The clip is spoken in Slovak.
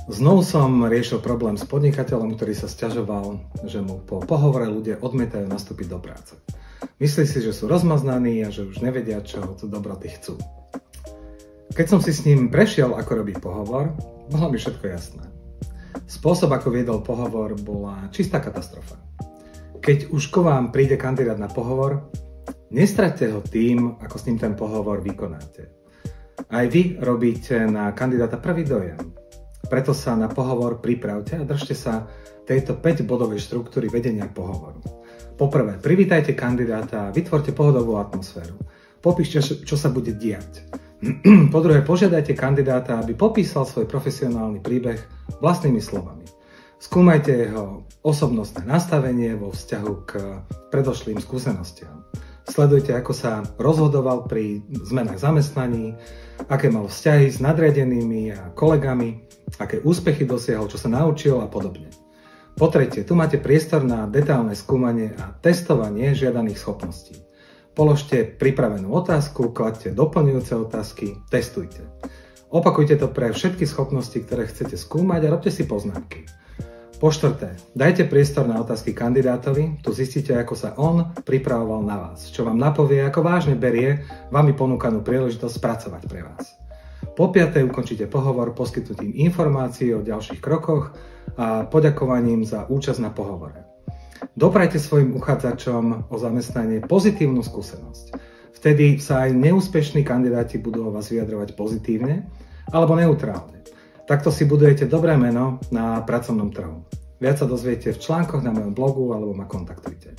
Znovu som riešil problém s podnikateľom, ktorý sa sťažoval, že mu po pohovore ľudia odmietajú nastúpiť do práce. Myslí si, že sú rozmaznaní a že už nevedia, čo od dobroty chcú. Keď som si s ním prešiel, ako robiť pohovor, bolo mi všetko jasné. Spôsob, ako viedol pohovor, bola čistá katastrofa. Keď už ku vám príde kandidát na pohovor, nestraťte ho tým, ako s ním ten pohovor vykonáte. Aj vy robíte na kandidáta prvý dojem. Preto sa na pohovor pripravte a držte sa tejto 5-bodovej štruktúry vedenia pohovoru. Poprvé, privítajte kandidáta a vytvorte pohodovú atmosféru. Popíšte, čo sa bude diať. Po druhé, požiadajte kandidáta, aby popísal svoj profesionálny príbeh vlastnými slovami. Skúmajte jeho osobnostné nastavenie vo vzťahu k predošlým skúsenostiam. Sledujte, ako sa rozhodoval pri zmenách zamestnaní, aké mal vzťahy s nadriadenými a kolegami, aké úspechy dosiahol, čo sa naučil a podobne. Po tretie, tu máte priestor na detailné skúmanie a testovanie žiadaných schopností. Položte pripravenú otázku, kladte doplňujúce otázky, testujte. Opakujte to pre všetky schopnosti, ktoré chcete skúmať a robte si poznámky. Po štvrté, dajte priestor na otázky kandidátovi, tu zistíte, ako sa on pripravoval na vás, čo vám napovie, ako vážne berie vami ponúkanú príležitosť pracovať pre vás. Po piaté, ukončite pohovor poskytnutím informácií o ďalších krokoch a poďakovaním za účasť na pohovore. Doprajte svojim uchádzačom o zamestnanie pozitívnu skúsenosť. Vtedy sa aj neúspešní kandidáti budú o vás vyjadrovať pozitívne alebo neutrálne. Takto si budujete dobré meno na pracovnom trhu. Viac sa dozviete v článkoch na mojom blogu alebo ma kontaktujte.